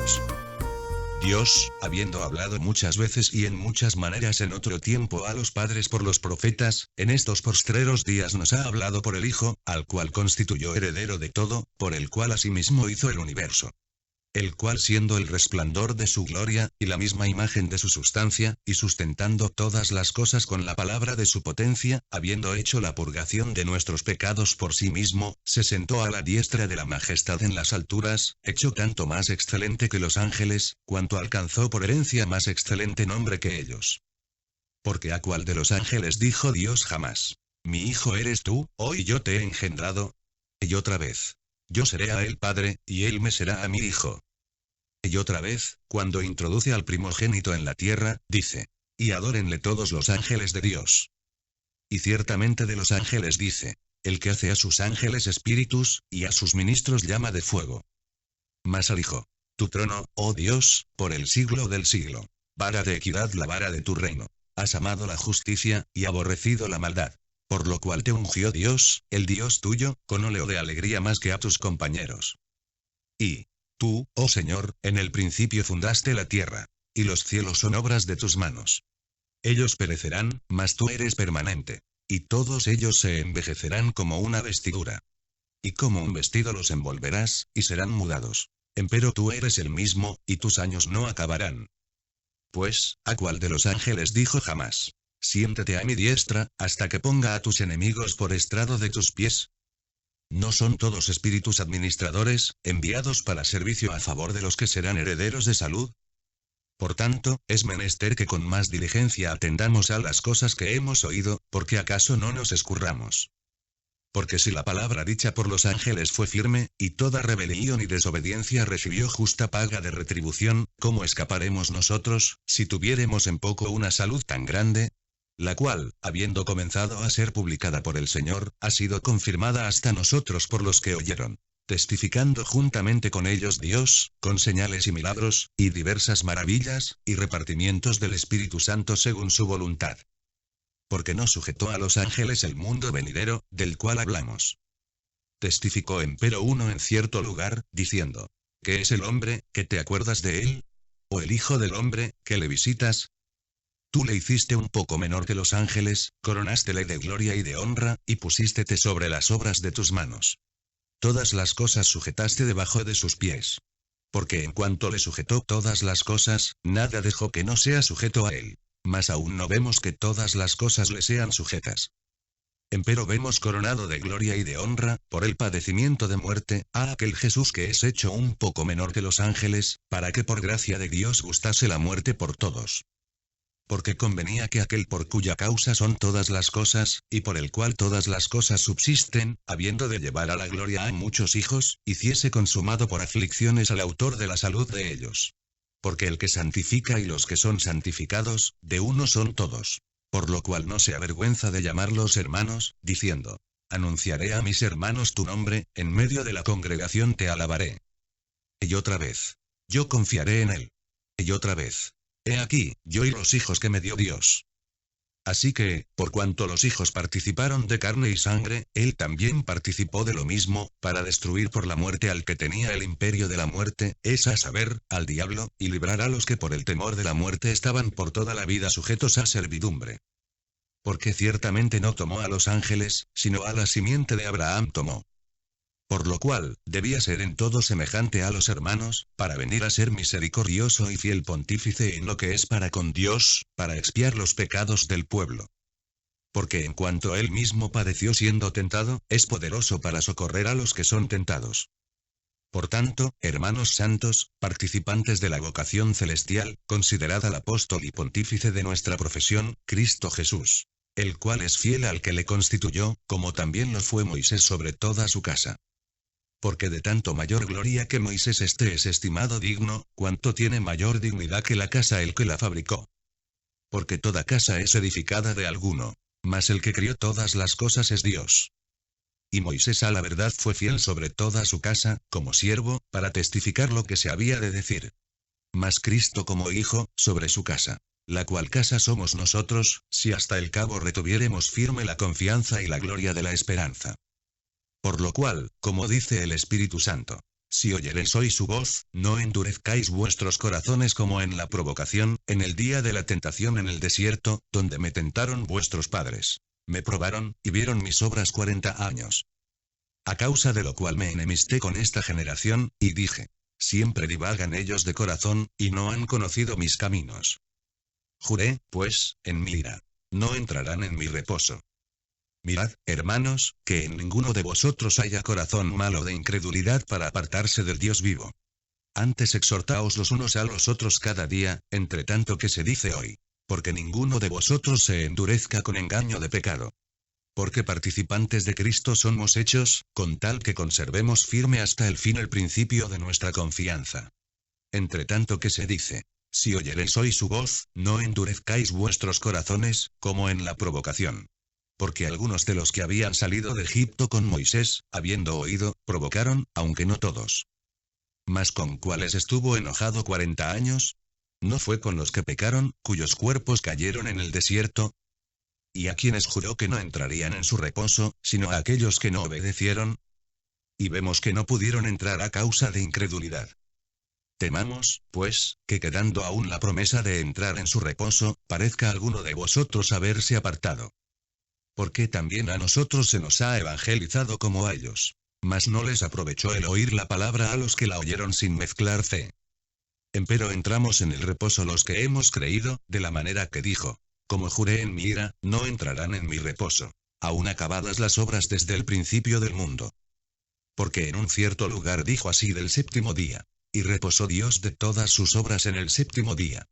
Dios. Dios, habiendo hablado muchas veces y en muchas maneras en otro tiempo a los padres por los profetas, en estos postreros días nos ha hablado por el Hijo, al cual constituyó heredero de todo, por el cual asimismo hizo el universo. El cual siendo el resplandor de su gloria, y la misma imagen de su sustancia, y sustentando todas las cosas con la palabra de su potencia, habiendo hecho la purgación de nuestros pecados por sí mismo, se sentó a la diestra de la majestad en las alturas, hecho tanto más excelente que los ángeles, cuanto alcanzó por herencia más excelente nombre que ellos. Porque a cuál de los ángeles dijo Dios jamás: mi hijo eres tú, hoy yo te he engendrado. Y otra vez: yo seré a él padre, y él me será a mi hijo. Y otra vez, cuando introduce al primogénito en la tierra, dice: y adórenle todos los ángeles de Dios. Y ciertamente de los ángeles dice: el que hace a sus ángeles espíritus, y a sus ministros llama de fuego. Mas al Hijo: tu trono, oh Dios, por el siglo del siglo. Vara de equidad la vara de tu reino. Has amado la justicia, y aborrecido la maldad. Por lo cual te ungió Dios, el Dios tuyo, con óleo de alegría más que a tus compañeros. Y tú, oh Señor, en el principio fundaste la tierra, y los cielos son obras de tus manos. Ellos perecerán, mas tú eres permanente. Y todos ellos se envejecerán como una vestidura. Y como un vestido los envolverás, y serán mudados. Empero tú eres el mismo, y tus años no acabarán. Pues, ¿a cuál de los ángeles dijo jamás: siéntate a mi diestra, hasta que ponga a tus enemigos por estrado de tus pies? ¿No son todos espíritus administradores, enviados para servicio a favor de los que serán herederos de salud? Por tanto, es menester que con más diligencia atendamos a las cosas que hemos oído, porque acaso no nos escurramos. Porque si la palabra dicha por los ángeles fue firme, y toda rebelión y desobediencia recibió justa paga de retribución, ¿cómo escaparemos nosotros, si tuviéremos en poco una salud tan grande? La cual, habiendo comenzado a ser publicada por el Señor, ha sido confirmada hasta nosotros por los que oyeron, testificando juntamente con ellos Dios, con señales y milagros, y diversas maravillas, y repartimientos del Espíritu Santo según su voluntad. Porque no sujetó a los ángeles el mundo venidero, del cual hablamos. Testificó empero uno en cierto lugar, diciendo: ¿qué es el hombre, que te acuerdas de él? ¿O el hijo del hombre, que le visitas? Tú le hiciste un poco menor que los ángeles, coronástele de gloria y de honra, y pusístete sobre las obras de tus manos. Todas las cosas sujetaste debajo de sus pies. Porque en cuanto le sujetó todas las cosas, nada dejó que no sea sujeto a él. Mas aún no vemos que todas las cosas le sean sujetas. Empero vemos coronado de gloria y de honra, por el padecimiento de muerte, a aquel Jesús que es hecho un poco menor que los ángeles, para que por gracia de Dios gustase la muerte por todos. Porque convenía que aquel por cuya causa son todas las cosas, y por el cual todas las cosas subsisten, habiendo de llevar a la gloria a muchos hijos, hiciese consumado por aflicciones al autor de la salud de ellos. Porque el que santifica y los que son santificados, de uno son todos. Por lo cual no se avergüenza de llamarlos hermanos, diciendo: anunciaré a mis hermanos tu nombre, en medio de la congregación te alabaré. Y otra vez: yo confiaré en él. Y otra vez: he aquí, yo y los hijos que me dio Dios. Así que, por cuanto los hijos participaron de carne y sangre, él también participó de lo mismo, para destruir por la muerte al que tenía el imperio de la muerte, es a saber, al diablo, y librar a los que por el temor de la muerte estaban por toda la vida sujetos a servidumbre. Porque ciertamente no tomó a los ángeles, sino a la simiente de Abraham tomó. Por lo cual, debía ser en todo semejante a los hermanos, para venir a ser misericordioso y fiel pontífice en lo que es para con Dios, para expiar los pecados del pueblo. Porque en cuanto él mismo padeció siendo tentado, es poderoso para socorrer a los que son tentados. Por tanto, hermanos santos, participantes de la vocación celestial, considerad al apóstol y pontífice de nuestra profesión, Cristo Jesús, el cual es fiel al que le constituyó, como también lo fue Moisés sobre toda su casa. Porque de tanto mayor gloria que Moisés es estimado digno, cuanto tiene mayor dignidad que la casa el que la fabricó. Porque toda casa es edificada de alguno, mas el que crió todas las cosas es Dios. Y Moisés a la verdad fue fiel sobre toda su casa, como siervo, para testificar lo que se había de decir. Mas Cristo como hijo, sobre su casa, la cual casa somos nosotros, si hasta el cabo retuviéremos firme la confianza y la gloria de la esperanza. Por lo cual, como dice el Espíritu Santo, Si oyereis hoy su voz, no endurezcáis vuestros corazones como en la provocación, en el día de la tentación en el desierto, donde me tentaron vuestros padres. Me probaron, y vieron mis obras 40 años. A causa de lo cual me enemisté con esta generación, y dije: siempre divagan ellos de corazón, y no han conocido mis caminos. Juré, pues, en mi ira: no entrarán en mi reposo. Mirad, hermanos, que en ninguno de vosotros haya corazón malo de incredulidad para apartarse del Dios vivo. Antes exhortaos los unos a los otros cada día, entre tanto que se dice hoy, porque ninguno de vosotros se endurezca con engaño de pecado. Porque participantes de Cristo somos hechos, con tal que conservemos firme hasta el fin el principio de nuestra confianza. Entre tanto que se dice: si oyereis hoy su voz, no endurezcáis vuestros corazones, como en la provocación. Porque algunos de los que habían salido de Egipto con Moisés, habiendo oído, provocaron, aunque no todos. Mas ¿con cuáles estuvo enojado 40 años? ¿No fue con los que pecaron, cuyos cuerpos cayeron en el desierto? ¿Y a quienes juró que no entrarían en su reposo, sino a aquellos que no obedecieron? Y vemos que no pudieron entrar a causa de incredulidad. Temamos, pues, que quedando aún la promesa de entrar en su reposo, parezca alguno de vosotros haberse apartado. Porque también a nosotros se nos ha evangelizado como a ellos. Mas no les aprovechó el oír la palabra a los que la oyeron sin mezclar fe. Empero entramos en el reposo los que hemos creído, de la manera que dijo: como juré en mi ira, no entrarán en mi reposo, aun acabadas las obras desde el principio del mundo. Porque en un cierto lugar dijo así del séptimo día: y reposó Dios de todas sus obras en el séptimo día.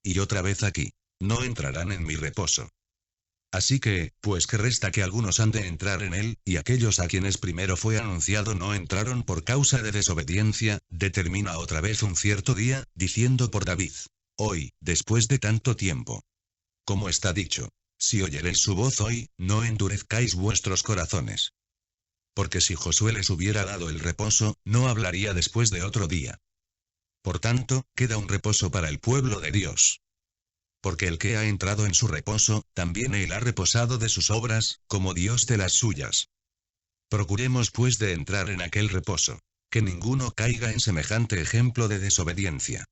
Y otra vez aquí: no entrarán en mi reposo. Así que, pues que resta que algunos han de entrar en él, y aquellos a quienes primero fue anunciado no entraron por causa de desobediencia, determina otra vez un cierto día, diciendo por David: hoy, después de tanto tiempo. Como está dicho: si oyereis su voz hoy, no endurezcáis vuestros corazones. Porque si Josué les hubiera dado el reposo, no hablaría después de otro día. Por tanto, queda un reposo para el pueblo de Dios. Porque el que ha entrado en su reposo, también él ha reposado de sus obras, como Dios de las suyas. Procuremos pues de entrar en aquel reposo, que ninguno caiga en semejante ejemplo de desobediencia.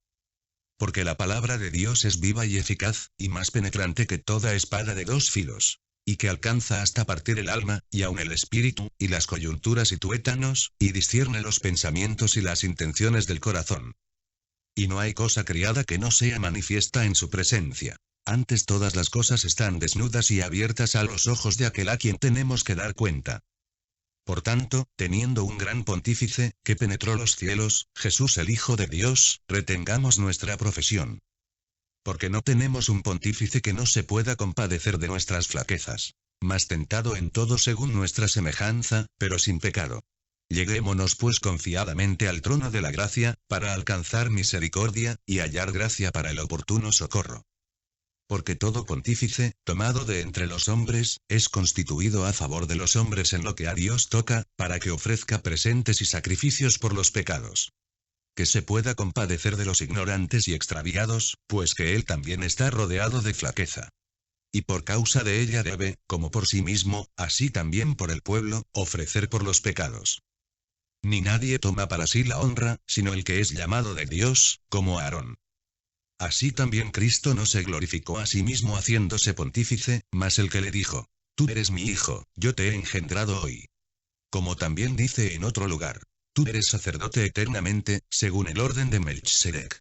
Porque la palabra de Dios es viva y eficaz, y más penetrante que toda espada de dos filos, y que alcanza hasta partir el alma, y aun el espíritu, y las coyunturas y tuétanos, y discierne los pensamientos y las intenciones del corazón. Y no hay cosa criada que no sea manifiesta en su presencia. Antes todas las cosas están desnudas y abiertas a los ojos de aquel a quien tenemos que dar cuenta. Por tanto, teniendo un gran pontífice, que penetró los cielos, Jesús el Hijo de Dios, retengamos nuestra profesión. Porque no tenemos un pontífice que no se pueda compadecer de nuestras flaquezas, mas tentado en todo según nuestra semejanza, pero sin pecado. Lleguémonos pues confiadamente al trono de la gracia, para alcanzar misericordia, y hallar gracia para el oportuno socorro. Porque todo pontífice, tomado de entre los hombres, es constituido a favor de los hombres en lo que a Dios toca, para que ofrezca presentes y sacrificios por los pecados. Que se pueda compadecer de los ignorantes y extraviados, pues que él también está rodeado de flaqueza. Y por causa de ella debe, como por sí mismo, así también por el pueblo, ofrecer por los pecados. Ni nadie toma para sí la honra, sino el que es llamado de Dios, como Aarón. Así también Cristo no se glorificó a sí mismo haciéndose pontífice, mas el que le dijo: tú eres mi hijo, yo te he engendrado hoy. Como también dice en otro lugar: tú eres sacerdote eternamente, según el orden de Melchsedec.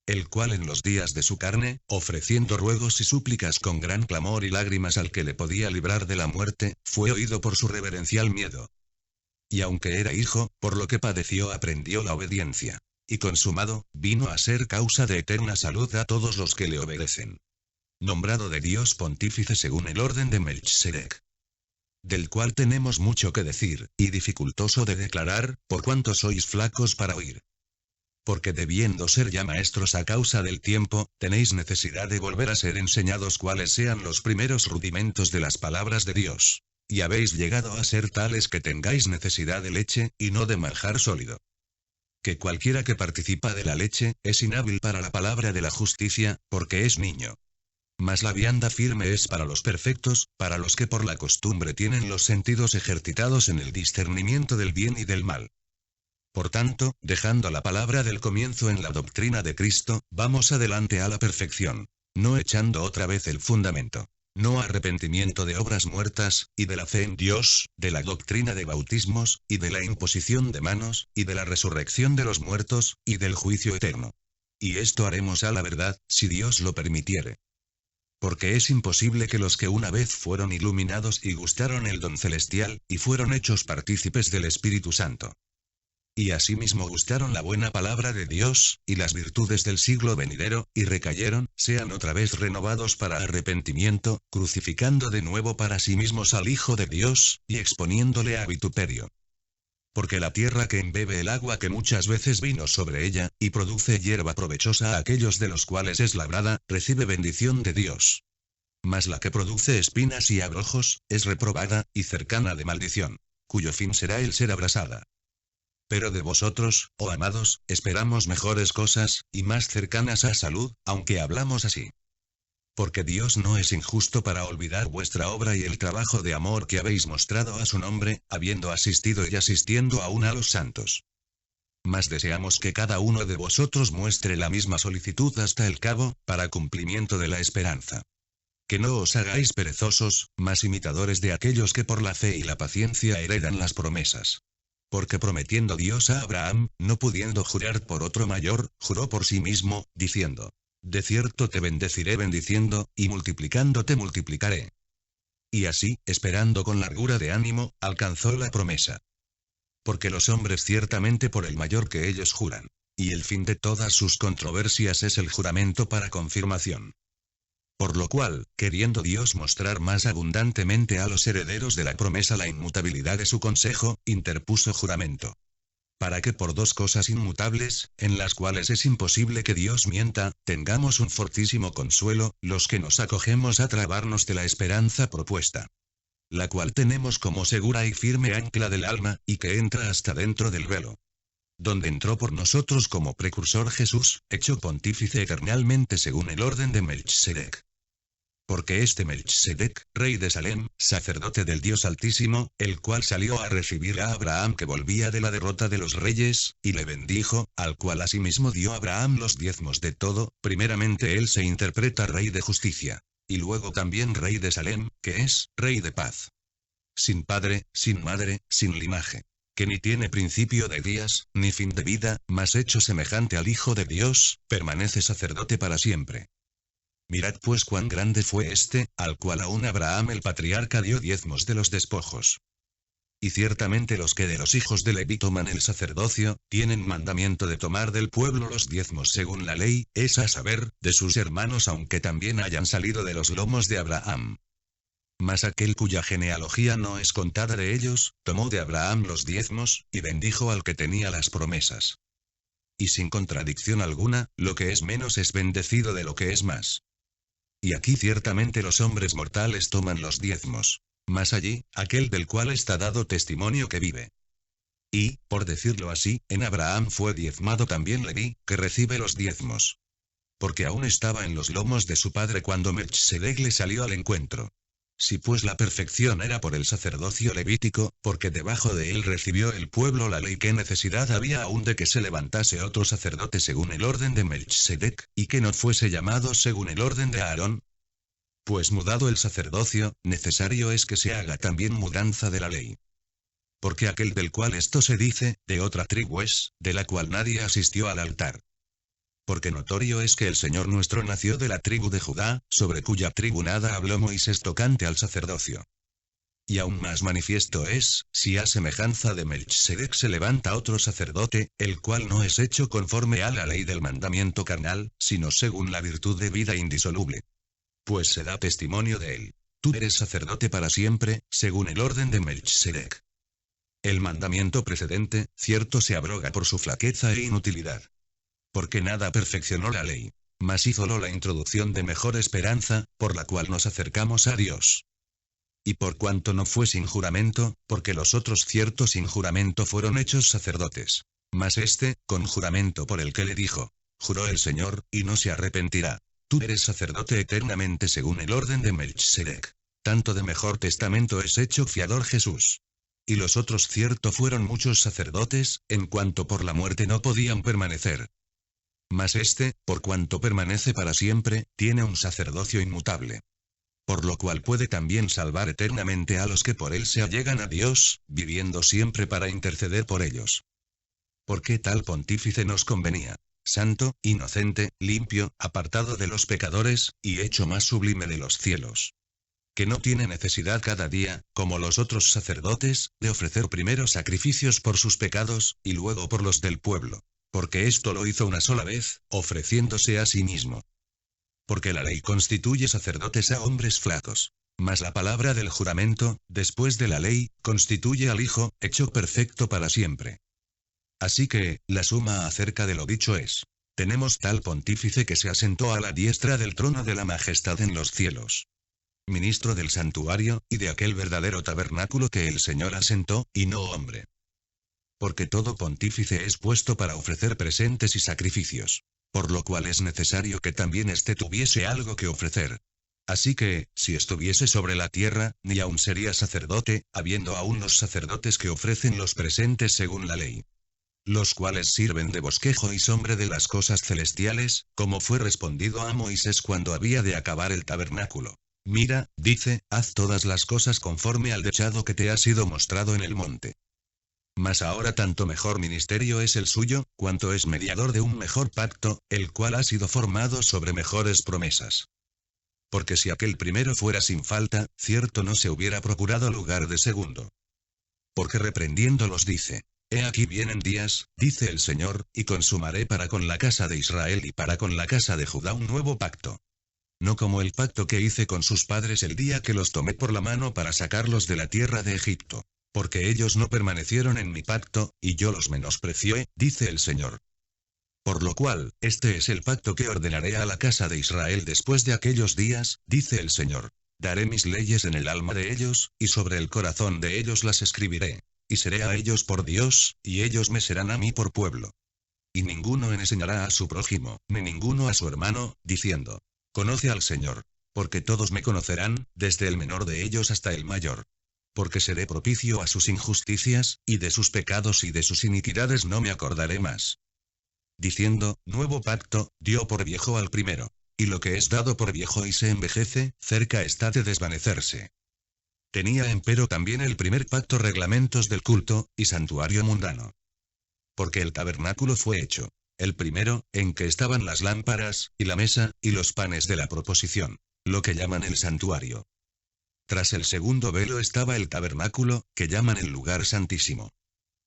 El cual en los días de su carne, ofreciendo ruegos y súplicas con gran clamor y lágrimas al que le podía librar de la muerte, fue oído por su reverencial miedo. Y aunque era hijo, por lo que padeció aprendió la obediencia. Y consumado, vino a ser causa de eterna salud a todos los que le obedecen. Nombrado de Dios pontífice según el orden de Melchsedec. Del cual tenemos mucho que decir, y dificultoso de declarar, por cuanto sois flacos para oír. Porque debiendo ser ya maestros a causa del tiempo, tenéis necesidad de volver a ser enseñados cuáles sean los primeros rudimentos de las palabras de Dios. Y habéis llegado a ser tales que tengáis necesidad de leche, y no de manjar sólido. Que cualquiera que participa de la leche, es inhábil para la palabra de la justicia, porque es niño. Mas la vianda firme es para los perfectos, para los que por la costumbre tienen los sentidos ejercitados en el discernimiento del bien y del mal. Por tanto, dejando la palabra del comienzo en la doctrina de Cristo, vamos adelante a la perfección, no echando otra vez el fundamento. No arrepentimiento de obras muertas, y de la fe en Dios, de la doctrina de bautismos, y de la imposición de manos, y de la resurrección de los muertos, y del juicio eterno. Y esto haremos a la verdad, si Dios lo permitiere. Porque es imposible que los que una vez fueron iluminados y gustaron el don celestial, y fueron hechos partícipes del Espíritu Santo, y asimismo gustaron la buena palabra de Dios, y las virtudes del siglo venidero, y recayeron, sean otra vez renovados para arrepentimiento, crucificando de nuevo para sí mismos al Hijo de Dios, y exponiéndole a vituperio. Porque la tierra que embebe el agua que muchas veces vino sobre ella, y produce hierba provechosa a aquellos de los cuales es labrada, recibe bendición de Dios. Mas la que produce espinas y abrojos, es reprobada, y cercana de maldición, cuyo fin será el ser abrasada. Pero de vosotros, oh amados, esperamos mejores cosas, y más cercanas a salud, aunque hablamos así. Porque Dios no es injusto para olvidar vuestra obra y el trabajo de amor que habéis mostrado a su nombre, habiendo asistido y asistiendo aún a los santos. Mas deseamos que cada uno de vosotros muestre la misma solicitud hasta el cabo, para cumplimiento de la esperanza. Que no os hagáis perezosos, mas imitadores de aquellos que por la fe y la paciencia heredan las promesas. Porque prometiendo Dios a Abraham, no pudiendo jurar por otro mayor, juró por sí mismo, diciendo: de cierto te bendeciré bendiciendo, y multiplicando te multiplicaré. Y así, esperando con largura de ánimo, alcanzó la promesa. Porque los hombres ciertamente por el mayor que ellos juran. Y el fin de todas sus controversias es el juramento para confirmación. Por lo cual, queriendo Dios mostrar más abundantemente a los herederos de la promesa la inmutabilidad de su consejo, interpuso juramento. Para que por dos cosas inmutables, en las cuales es imposible que Dios mienta, tengamos un fortísimo consuelo, los que nos acogemos a trabarnos de la esperanza propuesta. La cual tenemos como segura y firme ancla del alma, y que entra hasta dentro del velo. Donde entró por nosotros como precursor Jesús, hecho pontífice eternalmente según el orden de Melchsedec. Porque este Melchsedec, rey de Salem, sacerdote del Dios Altísimo, el cual salió a recibir a Abraham que volvía de la derrota de los reyes, y le bendijo, al cual asimismo dio Abraham los diezmos de todo, primeramente él se interpreta rey de justicia, y luego también rey de Salem, que es, rey de paz. Sin padre, sin madre, sin linaje. Que ni tiene principio de días, ni fin de vida, mas hecho semejante al Hijo de Dios, permanece sacerdote para siempre. Mirad pues cuán grande fue este, al cual aún Abraham el patriarca dio diezmos de los despojos. Y ciertamente los que de los hijos de Leví toman el sacerdocio, tienen mandamiento de tomar del pueblo los diezmos según la ley, es a saber, de sus hermanos aunque también hayan salido de los lomos de Abraham. Mas aquel cuya genealogía no es contada de ellos, tomó de Abraham los diezmos, y bendijo al que tenía las promesas. Y sin contradicción alguna, lo que es menos es bendecido de lo que es más. Y aquí ciertamente los hombres mortales toman los diezmos. Mas allí, aquel del cual está dado testimonio que vive. Y, por decirlo así, en Abraham fue diezmado también Leví, que recibe los diezmos. Porque aún estaba en los lomos de su padre cuando Melchsedec le salió al encuentro. Si pues la perfección era por el sacerdocio levítico, porque debajo de él recibió el pueblo la ley, ¿qué necesidad había aún de que se levantase otro sacerdote según el orden de Melchsedec, y que no fuese llamado según el orden de Aarón? Pues mudado el sacerdocio, necesario es que se haga también mudanza de la ley. Porque aquel del cual esto se dice, de otra tribu es, de la cual nadie asistió al altar. Porque notorio es que el Señor nuestro nació de la tribu de Judá, sobre cuya tribu nada habló Moisés tocante al sacerdocio. Y aún más manifiesto es, si a semejanza de Melchsedec se levanta otro sacerdote, el cual no es hecho conforme a la ley del mandamiento carnal, sino según la virtud de vida indisoluble. Pues se da testimonio de él. Tú eres sacerdote para siempre, según el orden de Melchsedec. El mandamiento precedente, cierto se abroga por su flaqueza e inutilidad. Porque nada perfeccionó la ley, mas hízolo la introducción de mejor esperanza, por la cual nos acercamos a Dios. Y por cuanto no fue sin juramento, porque los otros ciertos sin juramento fueron hechos sacerdotes. Mas este, con juramento por el que le dijo, juró el Señor, y no se arrepentirá. Tú eres sacerdote eternamente según el orden de Melchsedec. Tanto de mejor testamento es hecho fiador Jesús. y los otros cierto fueron muchos sacerdotes, en cuanto por la muerte no podían permanecer. Mas este, por cuanto permanece para siempre, tiene un sacerdocio inmutable. Por lo cual puede también salvar eternamente a los que por él se allegan a Dios, viviendo siempre para interceder por ellos. Porque tal pontífice nos convenía. Santo, inocente, limpio, apartado de los pecadores, y hecho más sublime de los cielos. Que no tiene necesidad cada día, como los otros sacerdotes, de ofrecer primero sacrificios por sus pecados, y luego por los del pueblo. Porque esto lo hizo una sola vez, ofreciéndose a sí mismo. Porque la ley constituye sacerdotes a hombres flacos. Mas la palabra del juramento, después de la ley, constituye al Hijo, hecho perfecto para siempre. Así que, la suma acerca de lo dicho es: tenemos tal pontífice que se asentó a la diestra del trono de la majestad en los cielos. Ministro del santuario, y de aquel verdadero tabernáculo que el Señor asentó, y no hombre. Porque todo pontífice es puesto para ofrecer presentes y sacrificios. Por lo cual es necesario que también éste tuviese algo que ofrecer. Así que, si estuviese sobre la tierra, ni aun sería sacerdote, habiendo aún los sacerdotes que ofrecen los presentes según la ley. Los cuales sirven de bosquejo y sombra de las cosas celestiales, como fue respondido a Moisés cuando había de acabar el tabernáculo. Mira, dice, haz todas las cosas conforme al dechado que te ha sido mostrado en el monte. Mas ahora tanto mejor ministerio es el suyo, cuanto es mediador de un mejor pacto, el cual ha sido formado sobre mejores promesas. Porque si aquel primero fuera sin falta, cierto no se hubiera procurado lugar de segundo. Porque reprendiéndolos dice: He aquí vienen días, dice el Señor, y consumaré para con la casa de Israel y para con la casa de Judá un nuevo pacto. No como el pacto que hice con sus padres el día que los tomé por la mano para sacarlos de la tierra de Egipto. Porque ellos no permanecieron en mi pacto, y yo los menosprecié, dice el Señor. Por lo cual, este es el pacto que ordenaré a la casa de Israel después de aquellos días, dice el Señor. Daré mis leyes en el alma de ellos, y sobre el corazón de ellos las escribiré. Y seré a ellos por Dios, y ellos me serán a mí por pueblo. Y ninguno enseñará a su prójimo, ni ninguno a su hermano, diciendo: Conoce al Señor. Porque todos me conocerán, desde el menor de ellos hasta el mayor. Porque seré propicio a sus injusticias, y de sus pecados y de sus iniquidades no me acordaré más. Diciendo: Nuevo pacto, dio por viejo al primero. Y lo que es dado por viejo y se envejece, cerca está de desvanecerse. Tenía empero también el primer pacto reglamentos del culto, y santuario mundano. Porque el tabernáculo fue hecho, el primero, en que estaban las lámparas, y la mesa, y los panes de la proposición, lo que llaman el santuario. Tras el segundo velo estaba el tabernáculo, que llaman el lugar santísimo.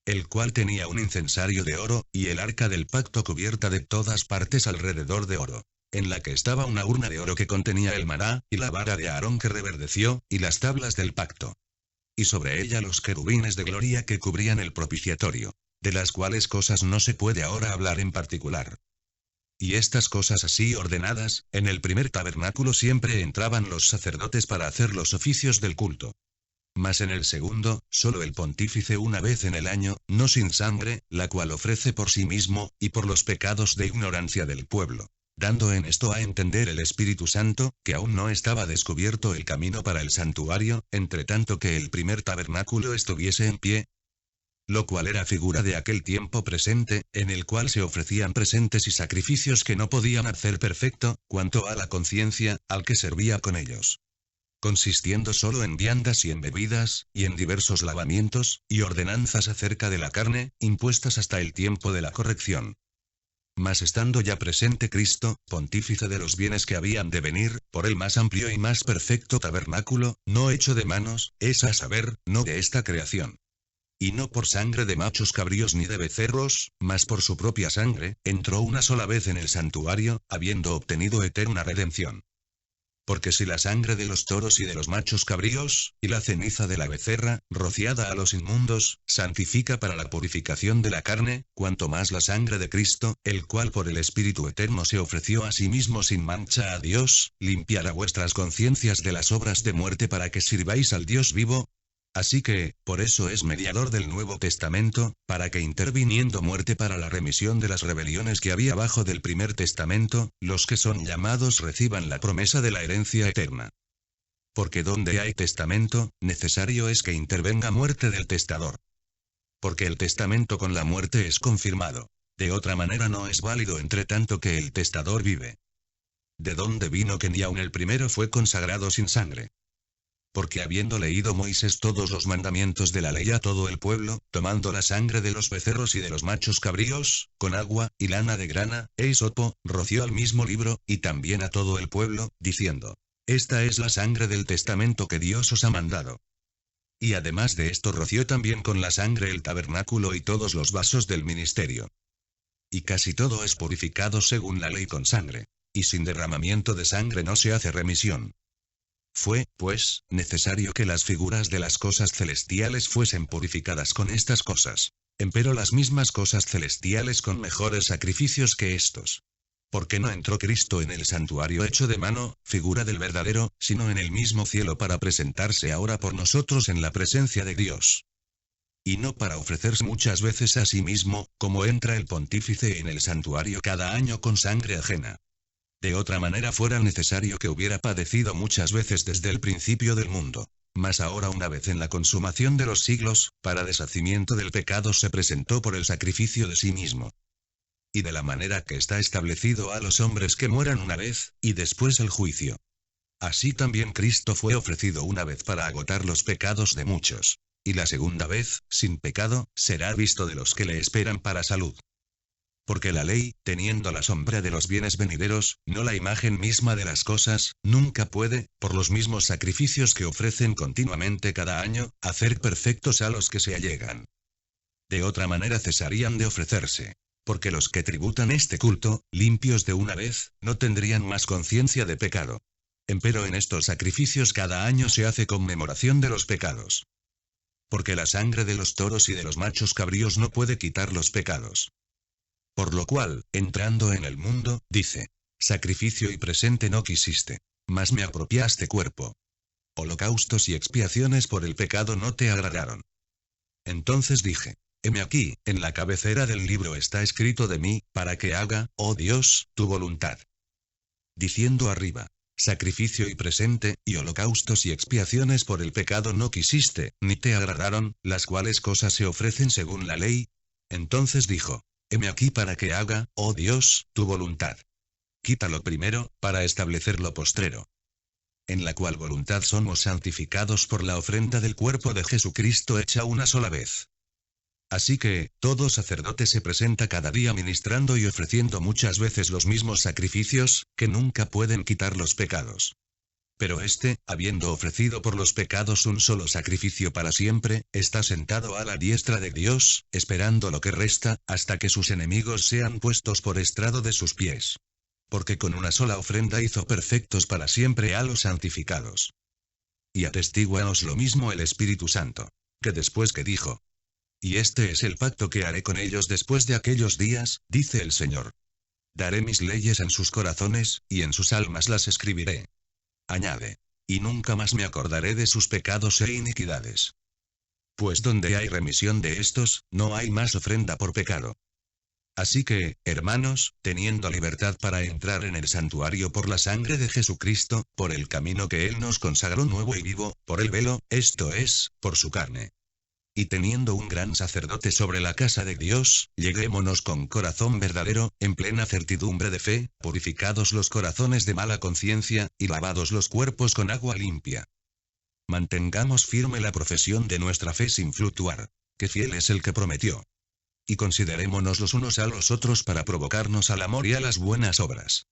El cual tenía un incensario de oro, y el arca del pacto cubierta de todas partes alrededor de oro. En la que estaba una urna de oro que contenía el maná, y la vara de Aarón que reverdeció, y las tablas del pacto. Y sobre ella los querubines de gloria que cubrían el propiciatorio. De las cuales cosas no se puede ahora hablar en particular. Y estas cosas así ordenadas, en el primer tabernáculo siempre entraban los sacerdotes para hacer los oficios del culto. Mas en el segundo, solo el pontífice una vez en el año, no sin sangre, la cual ofrece por sí mismo, y por los pecados de ignorancia del pueblo. Dando en esto a entender el Espíritu Santo, que aún no estaba descubierto el camino para el santuario, entre tanto que el primer tabernáculo estuviese en pie, lo cual era figura de aquel tiempo presente, en el cual se ofrecían presentes y sacrificios que no podían hacer perfecto, cuanto a la conciencia, al que servía con ellos. Consistiendo solo en viandas y en bebidas, y en diversos lavamientos, y ordenanzas acerca de la carne, impuestas hasta el tiempo de la corrección. Mas estando ya presente Cristo, pontífice de los bienes que habían de venir, por el más amplio y más perfecto tabernáculo, no hecho de manos, es a saber, no de esta creación. Y no por sangre de machos cabríos ni de becerros, mas por su propia sangre, entró una sola vez en el santuario, habiendo obtenido eterna redención. Porque si la sangre de los toros y de los machos cabríos, y la ceniza de la becerra, rociada a los inmundos, santifica para la purificación de la carne, cuanto más la sangre de Cristo, el cual por el Espíritu Eterno se ofreció a sí mismo sin mancha a Dios, limpiará vuestras conciencias de las obras de muerte para que sirváis al Dios vivo. Así que, por eso es mediador del Nuevo Testamento, para que interviniendo muerte para la remisión de las rebeliones que había bajo del primer testamento, los que son llamados reciban la promesa de la herencia eterna. Porque donde hay testamento, necesario es que intervenga muerte del testador. Porque el testamento con la muerte es confirmado. De otra manera no es válido entre tanto que el testador vive. ¿De dónde vino que ni aun el primero fue consagrado sin sangre? Porque habiendo leído Moisés todos los mandamientos de la ley a todo el pueblo, tomando la sangre de los becerros y de los machos cabríos, con agua, y lana de grana, e hisopo, roció al mismo libro, y también a todo el pueblo, diciendo: Esta es la sangre del testamento que Dios os ha mandado. Y además de esto roció también con la sangre el tabernáculo y todos los vasos del ministerio. Y casi todo es purificado según la ley con sangre. Y sin derramamiento de sangre no se hace remisión. Fue, pues, necesario que las figuras de las cosas celestiales fuesen purificadas con estas cosas. Empero las mismas cosas celestiales con mejores sacrificios que estos. Porque no entró Cristo en el santuario hecho de mano, figura del verdadero, sino en el mismo cielo para presentarse ahora por nosotros en la presencia de Dios. Y no para ofrecerse muchas veces a sí mismo, como entra el pontífice en el santuario cada año con sangre ajena. De otra manera fuera necesario que hubiera padecido muchas veces desde el principio del mundo. Mas ahora una vez en la consumación de los siglos, para deshacimiento del pecado se presentó por el sacrificio de sí mismo. Y de la manera que está establecido a los hombres que mueran una vez, y después el juicio. Así también Cristo fue ofrecido una vez para agotar los pecados de muchos. Y la segunda vez, sin pecado, será visto de los que le esperan para salud. Porque la ley, teniendo la sombra de los bienes venideros, no la imagen misma de las cosas, nunca puede, por los mismos sacrificios que ofrecen continuamente cada año, hacer perfectos a los que se allegan. De otra manera cesarían de ofrecerse. Porque los que tributan este culto, limpios de una vez, no tendrían más conciencia de pecado. Empero en estos sacrificios cada año se hace conmemoración de los pecados. Porque la sangre de los toros y de los machos cabríos no puede quitar los pecados. Por lo cual, entrando en el mundo, dice: Sacrificio y presente no quisiste, mas me apropiaste cuerpo. Holocaustos y expiaciones por el pecado no te agradaron. Entonces dije: Heme aquí, en la cabecera del libro está escrito de mí, para que haga, oh Dios, tu voluntad. Diciendo arriba: Sacrificio y presente, y holocaustos y expiaciones por el pecado no quisiste, ni te agradaron, las cuales cosas se ofrecen según la ley. Entonces dijo: Heme aquí para que haga, oh Dios, tu voluntad. Quítalo primero, para establecer lo postrero. En la cual voluntad somos santificados por la ofrenda del cuerpo de Jesucristo hecha una sola vez. Así que, todo sacerdote se presenta cada día ministrando y ofreciendo muchas veces los mismos sacrificios, que nunca pueden quitar los pecados. Pero éste, habiendo ofrecido por los pecados un solo sacrificio para siempre, está sentado a la diestra de Dios, esperando lo que resta, hasta que sus enemigos sean puestos por estrado de sus pies. Porque con una sola ofrenda hizo perfectos para siempre a los santificados. Y atestíguanos lo mismo el Espíritu Santo, que después que dijo: Y este es el pacto que haré con ellos después de aquellos días, dice el Señor. Daré mis leyes en sus corazones, y en sus almas las escribiré. Añade: Y nunca más me acordaré de sus pecados e iniquidades. Pues donde hay remisión de estos, no hay más ofrenda por pecado. Así que, hermanos, teniendo libertad para entrar en el santuario por la sangre de Jesucristo, por el camino que Él nos consagró nuevo y vivo, por el velo, esto es, por su carne. Y teniendo un gran sacerdote sobre la casa de Dios, lleguémonos con corazón verdadero, en plena certidumbre de fe, purificados los corazones de mala conciencia, y lavados los cuerpos con agua limpia. Mantengamos firme la profesión de nuestra fe sin fluctuar, que fiel es el que prometió. Y considerémonos los unos a los otros para provocarnos al amor y a las buenas obras.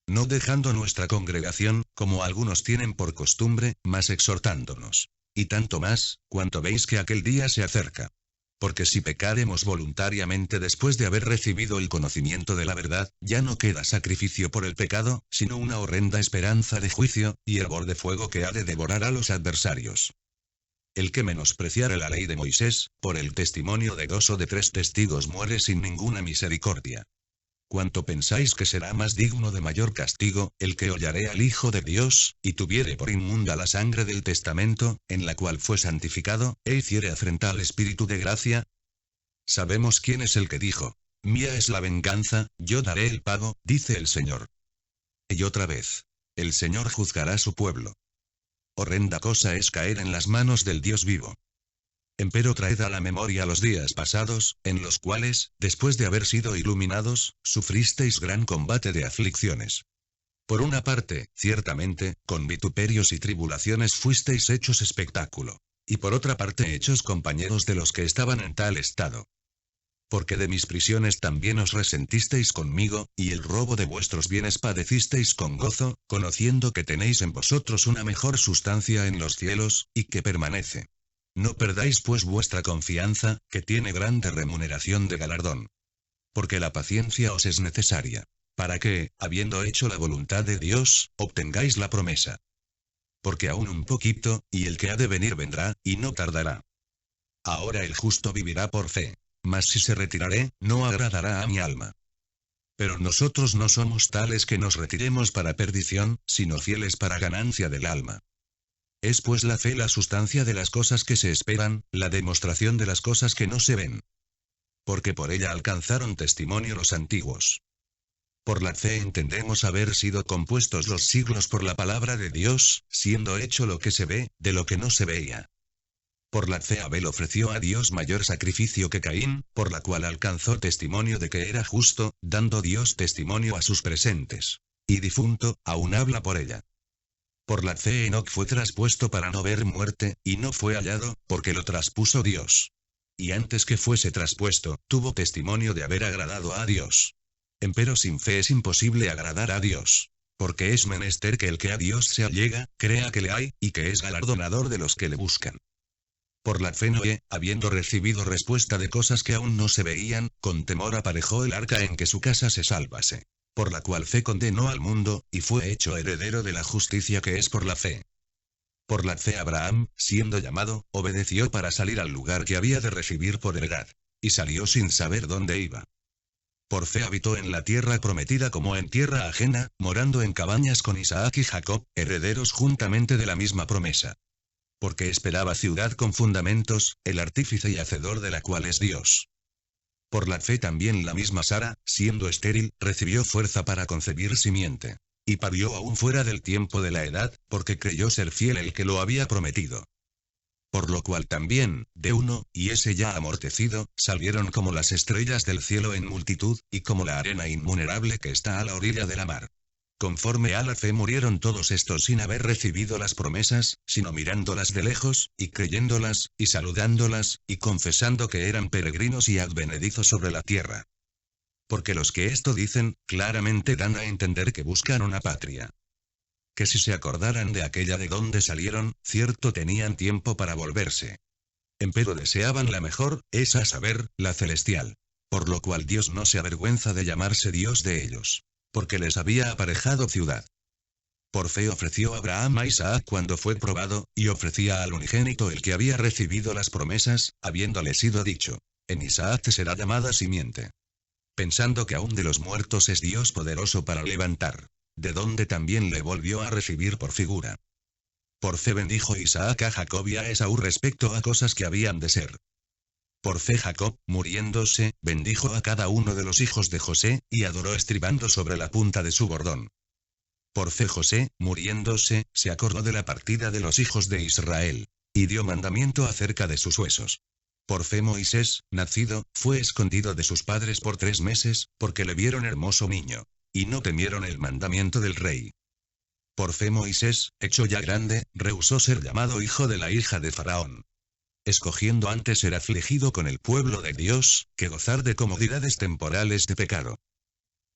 No dejando nuestra congregación, como algunos tienen por costumbre, mas exhortándonos. Y tanto más, cuanto veis que aquel día se acerca. Porque si pecaremos voluntariamente después de haber recibido el conocimiento de la verdad, ya no queda sacrificio por el pecado, sino una horrenda esperanza de juicio, y hervor de fuego que ha de devorar a los adversarios. El que menospreciare la ley de Moisés, por el testimonio de 2 o de 3 testigos muere sin ninguna misericordia. ¿Cuánto pensáis que será más digno de mayor castigo, el que hollaré al Hijo de Dios, y tuviere por inmunda la sangre del testamento, en la cual fue santificado, e hiciere afrenta al Espíritu de gracia? Sabemos quién es el que dijo: Mía es la venganza, yo daré el pago, dice el Señor. Y otra vez: El Señor juzgará a su pueblo. Horrenda cosa es caer en las manos del Dios vivo. Empero traed a la memoria los días pasados, en los cuales, después de haber sido iluminados, sufristeis gran combate de aflicciones. Por una parte, ciertamente, con vituperios y tribulaciones fuisteis hechos espectáculo. Y por otra parte hechos compañeros de los que estaban en tal estado. Porque de mis prisiones también os resentisteis conmigo, y el robo de vuestros bienes padecisteis con gozo, conociendo que tenéis en vosotros una mejor sustancia en los cielos, y que permanece. No perdáis pues vuestra confianza, que tiene grande remuneración de galardón. Porque la paciencia os es necesaria, para que, habiendo hecho la voluntad de Dios, obtengáis la promesa. Porque aún un poquito, y el que ha de venir vendrá, y no tardará. Ahora el justo vivirá por fe. Mas si se retirare, no agradará a mi alma. Pero nosotros no somos tales que nos retiremos para perdición, sino fieles para ganancia del alma. Es pues la fe la sustancia de las cosas que se esperan, la demostración de las cosas que no se ven. Porque por ella alcanzaron testimonio los antiguos. Por la fe entendemos haber sido compuestos los siglos por la palabra de Dios, siendo hecho lo que se ve, de lo que no se veía. Por la fe Abel ofreció a Dios mayor sacrificio que Caín, por la cual alcanzó testimonio de que era justo, dando Dios testimonio a sus presentes. Y difunto, aún habla por ella. Por la fe Enoc fue traspuesto para no ver muerte, y no fue hallado, porque lo traspuso Dios. Y antes que fuese traspuesto, tuvo testimonio de haber agradado a Dios. Empero sin fe es imposible agradar a Dios. Porque es menester que el que a Dios se allega, crea que le hay, y que es galardonador de los que le buscan. Por la fe Noé, habiendo recibido respuesta de cosas que aún no se veían, con temor aparejó el arca en que su casa se salvase. Por la cual fe condenó al mundo, y fue hecho heredero de la justicia que es por la fe. Por la fe Abraham, siendo llamado, obedeció para salir al lugar que había de recibir por heredad. Y salió sin saber dónde iba. Por fe habitó en la tierra prometida como en tierra ajena, morando en cabañas con Isaac y Jacob, herederos juntamente de la misma promesa. Porque esperaba ciudad con fundamentos, el artífice y hacedor de la cual es Dios. Por la fe también la misma Sara, siendo estéril, recibió fuerza para concebir simiente. Y parió aún fuera del tiempo de la edad, porque creyó ser fiel el que lo había prometido. Por lo cual también, de uno, y ese ya amortecido, salieron como las estrellas del cielo en multitud, y como la arena innumerable que está a la orilla de la mar. Conforme a la fe murieron todos estos sin haber recibido las promesas, sino mirándolas de lejos, y creyéndolas, y saludándolas, y confesando que eran peregrinos y advenedizos sobre la tierra. Porque los que esto dicen, claramente dan a entender que buscan una patria. Que si se acordaran de aquella de donde salieron, cierto tenían tiempo para volverse. Empero deseaban la mejor, es a saber, la celestial. Por lo cual Dios no se avergüenza de llamarse Dios de ellos. Porque les había aparejado ciudad. Por fe ofreció Abraham a Isaac cuando fue probado, y ofrecía al unigénito el que había recibido las promesas, habiéndole sido dicho: en Isaac te será llamada simiente. Pensando que aún de los muertos es Dios poderoso para levantar, de donde también le volvió a recibir por figura. Por fe bendijo Isaac a Jacob y a Esaú respecto a cosas que habían de ser. Por fe Jacob, muriéndose, bendijo a cada uno de los hijos de José, y adoró estribando sobre la punta de su bordón. Por fe José, muriéndose, se acordó de la partida de los hijos de Israel, y dio mandamiento acerca de sus huesos. Por fe Moisés, nacido, fue escondido de sus padres por 3 meses, porque le vieron hermoso niño, y no temieron el mandamiento del rey. Por fe Moisés, hecho ya grande, rehusó ser llamado hijo de la hija de Faraón, escogiendo antes ser afligido con el pueblo de Dios, que gozar de comodidades temporales de pecado.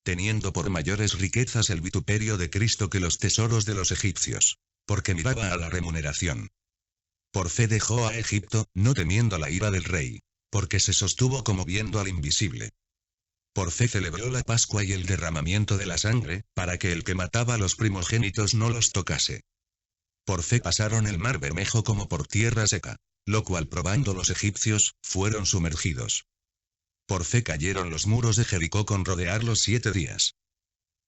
Teniendo por mayores riquezas el vituperio de Cristo que los tesoros de los egipcios, porque miraba a la remuneración. Por fe dejó a Egipto, no temiendo la ira del rey, porque se sostuvo como viendo al invisible. Por fe celebró la Pascua y el derramamiento de la sangre, para que el que mataba a los primogénitos no los tocase. Por fe pasaron el mar Bermejo como por tierra seca, lo cual probando los egipcios, fueron sumergidos. Por fe cayeron los muros de Jericó con rodearlos 7 días.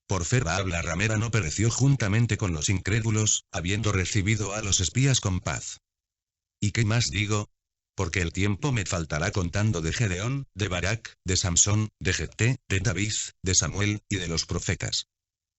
Por fe Rahab la ramera no pereció juntamente con los incrédulos, habiendo recibido a los espías con paz. ¿Y qué más digo? Porque el tiempo me faltará contando de Gedeón, de Barak, de Samsón, de Jefté, de David, de Samuel, y de los profetas.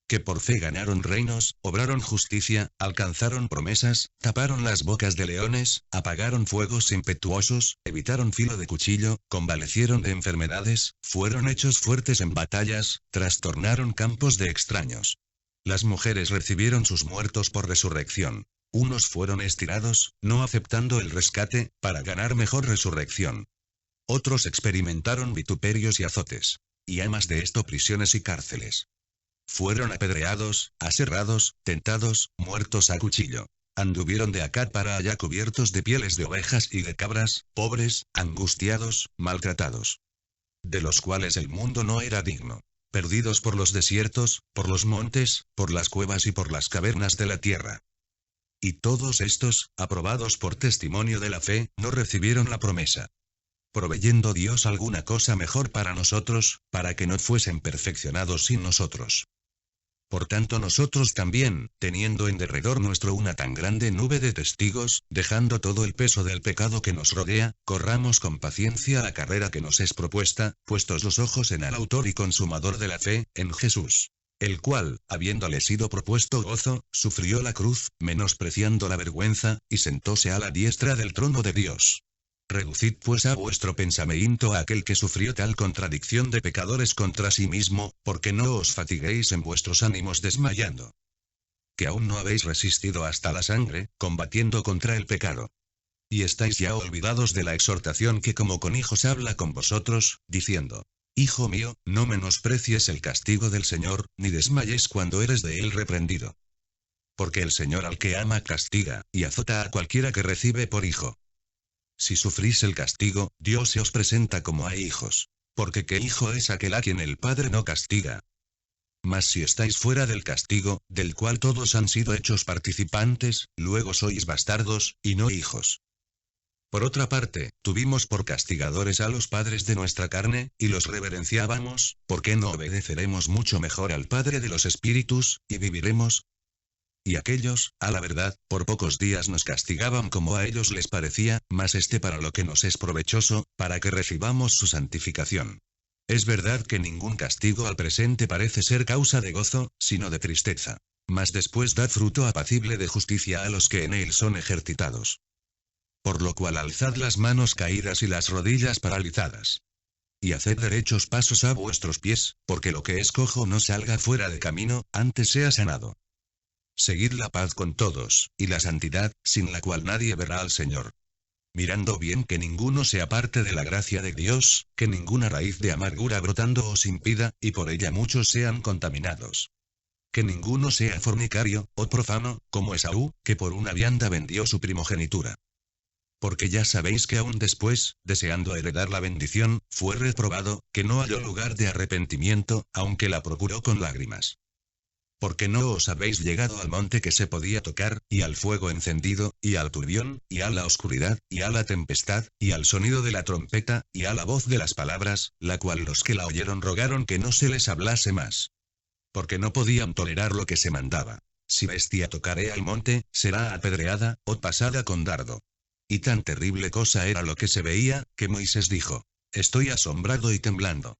Que por fe ganaron reinos, obraron justicia, alcanzaron promesas, taparon las bocas de leones, apagaron fuegos impetuosos, evitaron filo de cuchillo, convalecieron de enfermedades, fueron hechos fuertes en batallas, trastornaron campos de extraños. Las mujeres recibieron sus muertos por resurrección. Unos fueron estirados, no aceptando el rescate, para ganar mejor resurrección. Otros experimentaron vituperios y azotes. Y a más de esto prisiones y cárceles. Fueron apedreados, aserrados, tentados, muertos a cuchillo. Anduvieron de acá para allá cubiertos de pieles de ovejas y de cabras, pobres, angustiados, maltratados. De los cuales el mundo no era digno. Perdidos por los desiertos, por los montes, por las cuevas y por las cavernas de la tierra. Y todos estos, aprobados por testimonio de la fe, no recibieron la promesa. Proveyendo Dios alguna cosa mejor para nosotros, para que no fuesen perfeccionados sin nosotros. Por tanto nosotros también, teniendo en derredor nuestro una tan grande nube de testigos, dejando todo el peso del pecado que nos rodea, corramos con paciencia la carrera que nos es propuesta, puestos los ojos en el autor y consumador de la fe, en Jesús. El cual, habiéndole sido propuesto gozo, sufrió la cruz, menospreciando la vergüenza, y sentóse a la diestra del trono de Dios. Reducid pues a vuestro pensamiento a aquel que sufrió tal contradicción de pecadores contra sí mismo, porque no os fatiguéis en vuestros ánimos desmayando. Que aún no habéis resistido hasta la sangre, combatiendo contra el pecado. Y estáis ya olvidados de la exhortación que como con hijos habla con vosotros, diciendo: Hijo mío, no menosprecies el castigo del Señor, ni desmayes cuando eres de él reprendido. Porque el Señor al que ama castiga, y azota a cualquiera que recibe por hijo. Si sufrís el castigo, Dios se os presenta como a hijos. Porque ¿qué hijo es aquel a quien el Padre no castiga? Mas si estáis fuera del castigo, del cual todos han sido hechos participantes, luego sois bastardos, y no hijos. Por otra parte, tuvimos por castigadores a los padres de nuestra carne, y los reverenciábamos, ¿por qué no obedeceremos mucho mejor al Padre de los Espíritus, y viviremos? Y aquellos, a la verdad, por pocos días nos castigaban como a ellos les parecía, mas para lo que nos es provechoso, para que recibamos su santificación. Es verdad que ningún castigo al presente parece ser causa de gozo, sino de tristeza. Mas después da fruto apacible de justicia a los que en él son ejercitados. Por lo cual alzad las manos caídas y las rodillas paralizadas. Y haced derechos pasos a vuestros pies, porque lo que es cojo no salga fuera de camino, antes sea sanado. Seguid la paz con todos, y la santidad, sin la cual nadie verá al Señor. Mirando bien que ninguno se aparte de la gracia de Dios, que ninguna raíz de amargura brotando os impida, y por ella muchos sean contaminados. Que ninguno sea fornicario, o profano, como Esaú, que por una vianda vendió su primogenitura. Porque ya sabéis que aún después, deseando heredar la bendición, fue reprobado, que no halló lugar de arrepentimiento, aunque la procuró con lágrimas. Porque no os habéis llegado al monte que se podía tocar, y al fuego encendido, y al turbión, y a la oscuridad, y a la tempestad, y al sonido de la trompeta, y a la voz de las palabras, la cual los que la oyeron rogaron que no se les hablase más. Porque no podían tolerar lo que se mandaba. Si bestia tocare al monte, será apedreada, o pasada con dardo. Y tan terrible cosa era lo que se veía, que Moisés dijo: Estoy asombrado y temblando.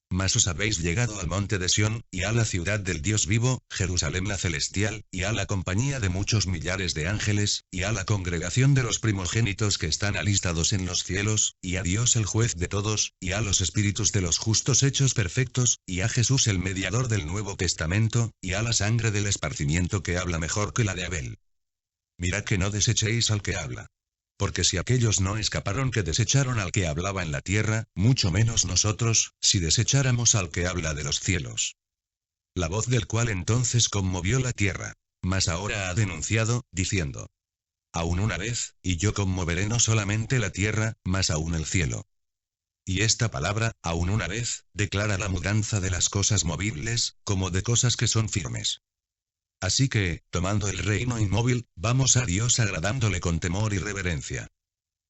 Mas os habéis llegado al monte de Sión, y a la ciudad del Dios vivo, Jerusalén la celestial, y a la compañía de muchos millares de ángeles, y a la congregación de los primogénitos que están alistados en los cielos, y a Dios el juez de todos, y a los espíritus de los justos hechos perfectos, y a Jesús el mediador del Nuevo Testamento, y a la sangre del esparcimiento que habla mejor que la de Abel. Mirad que no desechéis al que habla. Porque si aquellos no escaparon que desecharon al que hablaba en la tierra, mucho menos nosotros, si desecháramos al que habla de los cielos. La voz del cual entonces conmovió la tierra. Mas ahora ha denunciado, diciendo: Aún una vez, y yo conmoveré no solamente la tierra, mas aún el cielo. Y esta palabra, aún una vez, declara la mudanza de las cosas movibles, como de cosas que son firmes. Así que, tomando el reino inmóvil, vamos a Dios agradándole con temor y reverencia.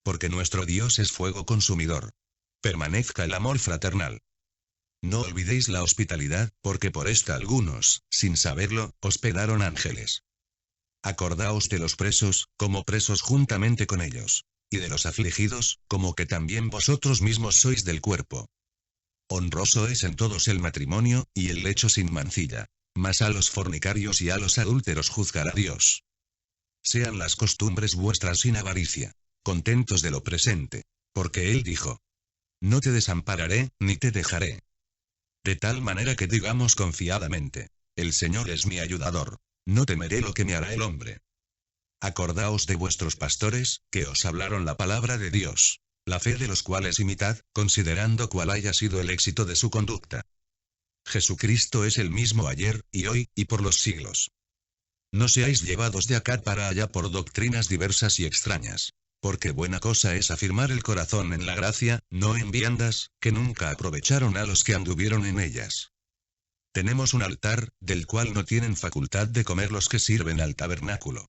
Porque nuestro Dios es fuego consumidor. Permanezca el amor fraternal. No olvidéis la hospitalidad, porque por esta algunos, sin saberlo, hospedaron ángeles. Acordaos de los presos, como presos juntamente con ellos. Y de los afligidos, como que también vosotros mismos sois del cuerpo. Honroso es en todos el matrimonio, y el lecho sin mancilla. mas a los fornicarios y a los adúlteros juzgará Dios. Sean las costumbres vuestras sin avaricia, contentos de lo presente, porque Él dijo: no te desampararé, ni te dejaré. De tal manera que digamos confiadamente: el Señor es mi ayudador, no temeré lo que me hará el hombre. Acordaos de vuestros pastores, que os hablaron la palabra de Dios, la fe de los cuales imitad, considerando cuál haya sido el éxito de su conducta. Jesucristo es el mismo ayer, y hoy, y por los siglos. No seáis llevados de acá para allá por doctrinas diversas y extrañas. Porque buena cosa es afirmar el corazón en la gracia, no en viandas, que nunca aprovecharon a los que anduvieron en ellas. Tenemos un altar, del cual no tienen facultad de comer los que sirven al tabernáculo.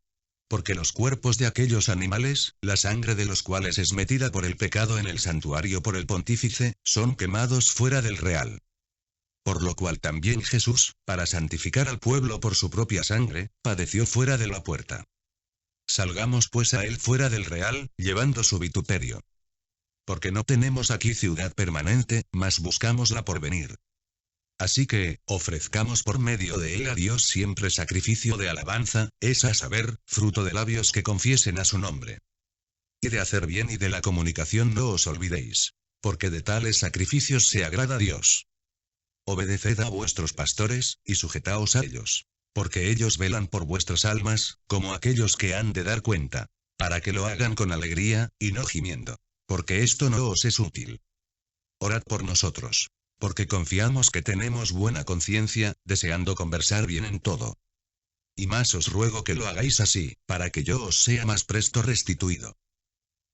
Porque los cuerpos de aquellos animales, la sangre de los cuales es metida por el pecado en el santuario por el pontífice, son quemados fuera del real. Por lo cual también Jesús, para santificar al pueblo por su propia sangre, padeció fuera de la puerta. Salgamos pues a él fuera del real, llevando su vituperio. Porque no tenemos aquí ciudad permanente, mas buscamos la por venir. Así que, ofrezcamos por medio de él a Dios siempre sacrificio de alabanza, es a saber, fruto de labios que confiesen a su nombre. Y de hacer bien y de la comunicación no os olvidéis, porque de tales sacrificios se agrada a Dios. Obedeced a vuestros pastores, y sujetaos a ellos. Porque ellos velan por vuestras almas, como aquellos que han de dar cuenta, para que lo hagan con alegría, y no gimiendo, porque esto no os es útil. Orad por nosotros, porque confiamos que tenemos buena conciencia, deseando conversar bien en todo. Y más os ruego que lo hagáis así, para que yo os sea más presto restituido.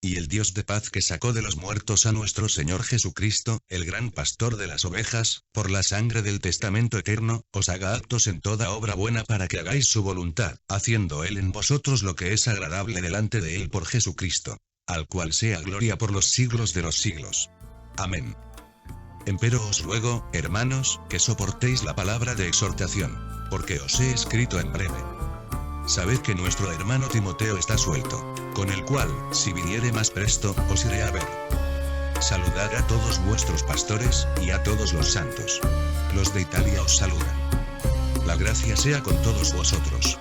Y el Dios de paz que sacó de los muertos a nuestro Señor Jesucristo, el gran pastor de las ovejas, por la sangre del testamento eterno, os haga aptos en toda obra buena para que hagáis su voluntad, haciendo Él en vosotros lo que es agradable delante de Él por Jesucristo, al cual sea gloria por los siglos de los siglos. Amén. Empero os ruego, hermanos, que soportéis la palabra de exhortación, porque os he escrito en breve. Sabed que nuestro hermano Timoteo está suelto, con el cual, si viniere más presto, os iré a ver. Saludad a todos vuestros pastores, y a todos los santos. Los de Italia os saludan. La gracia sea con todos vosotros.